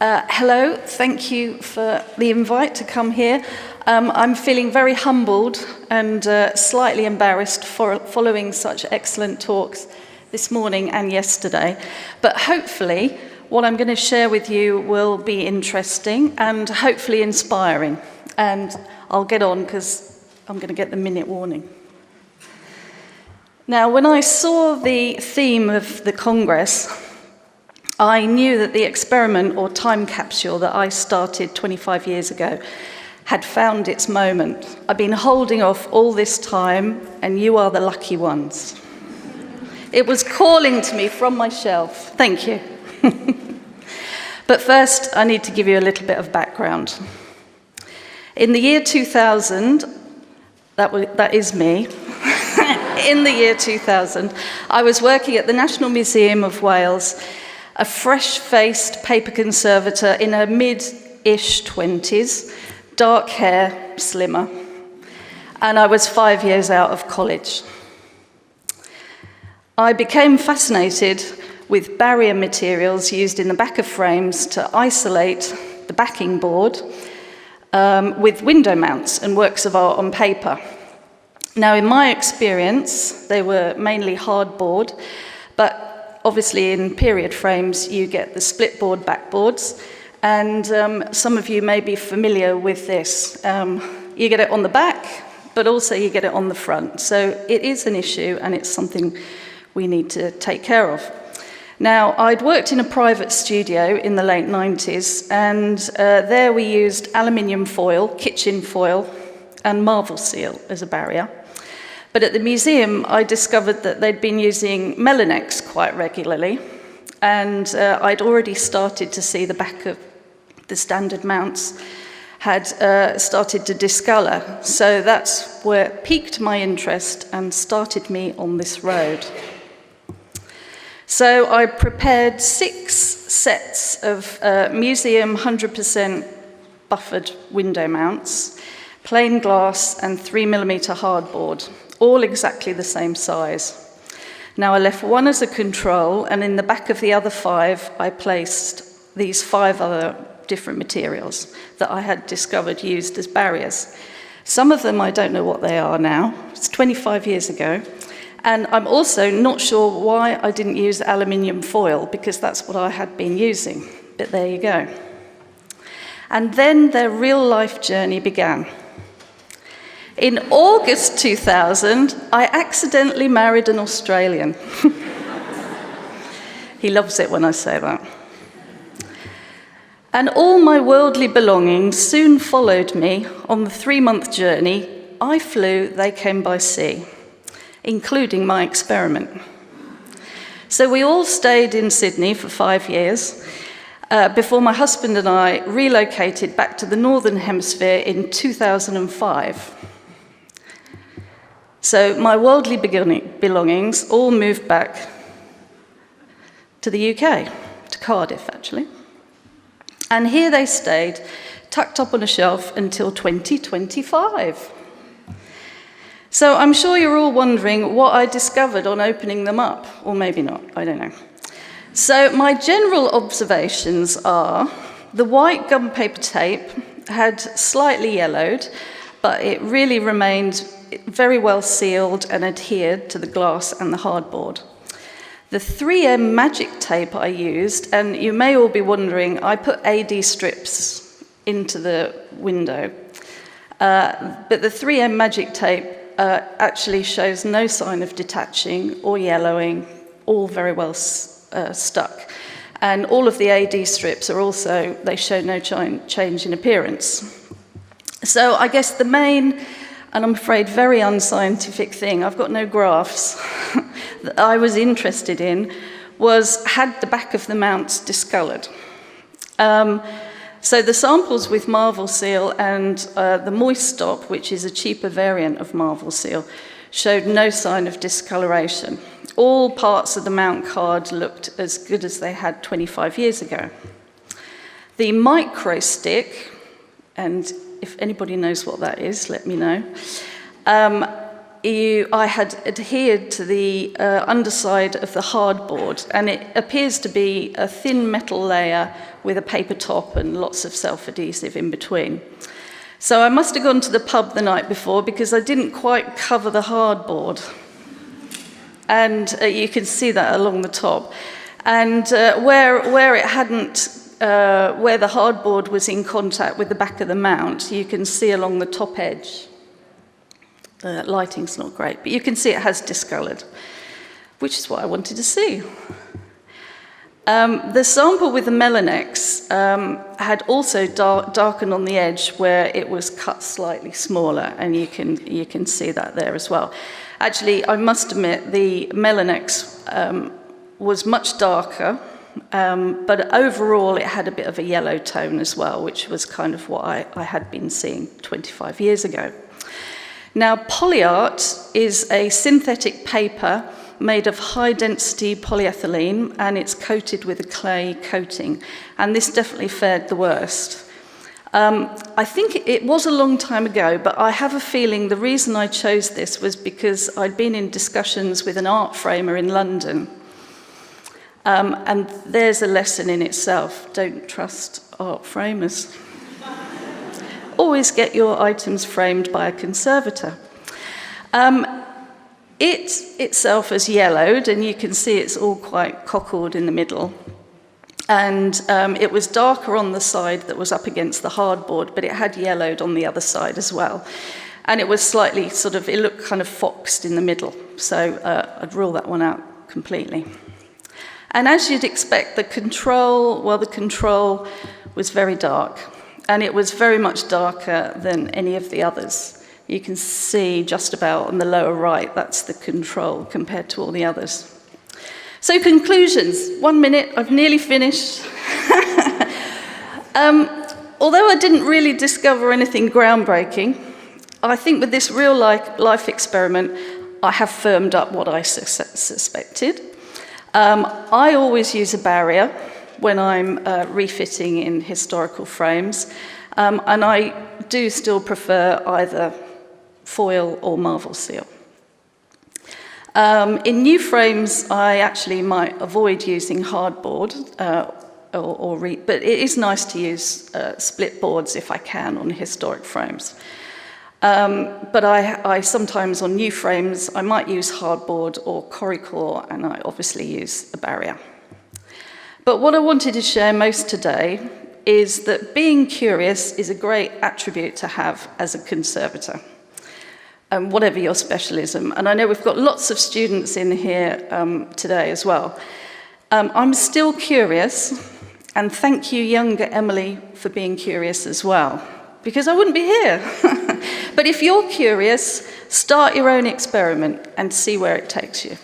Hello, thank you for the invite to come here. I'm feeling very humbled and slightly embarrassed for following such excellent talks this morning and yesterday. But hopefully, what I'm going to share with you will be interesting and hopefully inspiring. And I'll get on because I'm going to get the minute warning. Now, when I saw the theme of the Congress, I knew that the experiment or time capsule that I started 25 years ago had found its moment. I've been holding off all this time, and you are the lucky ones. It was calling to me from my shelf. Thank you. But first, I need to give you a little bit of background. In the year 2000, that is me. In the year 2000, I was working at the National Museum of Wales, a fresh-faced paper conservator in her mid-ish 20s, dark hair, slimmer, and I was 5 years out of college. I became fascinated with barrier materials used in the back of frames to isolate the backing board with window mounts and works of art on paper. Now, in my experience, they were mainly hardboard, but obviously, in period frames, you get the split board backboards, and some of you may be familiar with this. You get it on the back, but also you get it on the front. So it is an issue, and it's something we need to take care of. Now, I'd worked in a private studio in the late 90s, and there we used aluminium foil, kitchen foil, and Marvelseal as a barrier. But at the museum, I discovered that they'd been using Melinex quite regularly, and I'd already started to see the back of the standard mounts had started to discolor. So that's where it piqued my interest and started me on this road. So I prepared 6 sets of museum 100% buffered window mounts, plain glass and 3mm hardboard, all exactly the same size. Now, I left one as a control, and in the back of the other 5, I placed these 5 other different materials that I had discovered used as barriers. Some of them I don't know what they are now. It's 25 years ago. And I'm also not sure why I didn't use aluminium foil, because that's what I had been using. But there you go. And then their real-life journey began. In August 2000, I accidentally married an Australian. He loves it when I say that. And all my worldly belongings soon followed me on the 3-month journey. I flew, they came by sea, including my experiment. So we all stayed in Sydney for 5 years before my husband and I relocated back to the Northern Hemisphere in 2005. So my worldly belongings all moved back to the UK, to Cardiff, actually. And here they stayed, tucked up on a shelf until 2025. So I'm sure you're all wondering what I discovered on opening them up, or maybe not, I don't know. So my general observations are the white gum paper tape had slightly yellowed, but it really remained very well sealed and adhered to the glass and the hardboard. The 3M magic tape I used, and you may all be wondering, I put AD strips into the window, but the 3M magic tape actually shows no sign of detaching or yellowing, all very well stuck. And all of the AD strips are also, they show no change in appearance. So I guess the main, and I'm afraid very unscientific thing, I've got no graphs, that I was interested in was, had the back of the mounts discolored? So the samples with Marvelseal and the Moistop, which is a cheaper variant of Marvelseal, showed no sign of discoloration. All parts of the mount card looked as good as they had 25 years ago. The Microstik, and if anybody knows what that is, let me know, I had adhered to the underside of the hardboard, and it appears to be a thin metal layer with a paper top and lots of self-adhesive in between. So I must have gone to the pub the night before because I didn't quite cover the hardboard. And you can see that along the top. And where it hadn't, where the hardboard was in contact with the back of the mount, you can see along the top edge. Lighting's not great, but you can see it has discoloured, which is what I wanted to see. The sample with the Melinex had also darkened on the edge where it was cut slightly smaller, and you can see that there as well. Actually, I must admit, the Melinex was much darker, but overall it had a bit of a yellow tone as well, which was kind of what I had been seeing 25 years ago. Now, Polyart is a synthetic paper made of high-density polyethylene, and it's coated with a clay coating, and this definitely fared the worst. I think it was a long time ago, but I have a feeling the reason I chose this was because I'd been in discussions with an art framer in London. And there's a lesson in itself: don't trust art framers. Always get your items framed by a conservator. It itself has yellowed, and you can see it's all quite cockled in the middle. And it was darker on the side that was up against the hardboard, but it had yellowed on the other side as well. And it was slightly it looked kind of foxed in the middle. So I'd rule that one out completely. And as you'd expect, the control was very dark. And it was very much darker than any of the others. You can see just about on the lower right, that's the control compared to all the others. So conclusions, 1 minute, I've nearly finished. Although I didn't really discover anything groundbreaking, I think with this real life experiment, I have firmed up what I suspected. I always use a barrier when I'm refitting in historical frames, and I do still prefer either foil or Marvelseal. In new frames, I actually might avoid using hardboard, but it is nice to use split boards if I can on historic frames. But I sometimes, on new frames, I might use hardboard or Coricor, and I obviously use a barrier. But what I wanted to share most today is that being curious is a great attribute to have as a conservator, whatever your specialism. And I know we've got lots of students in here today as well. I'm still curious, and thank you, younger Emily, for being curious as well, because I wouldn't be here. But if you're curious, start your own experiment and see where it takes you.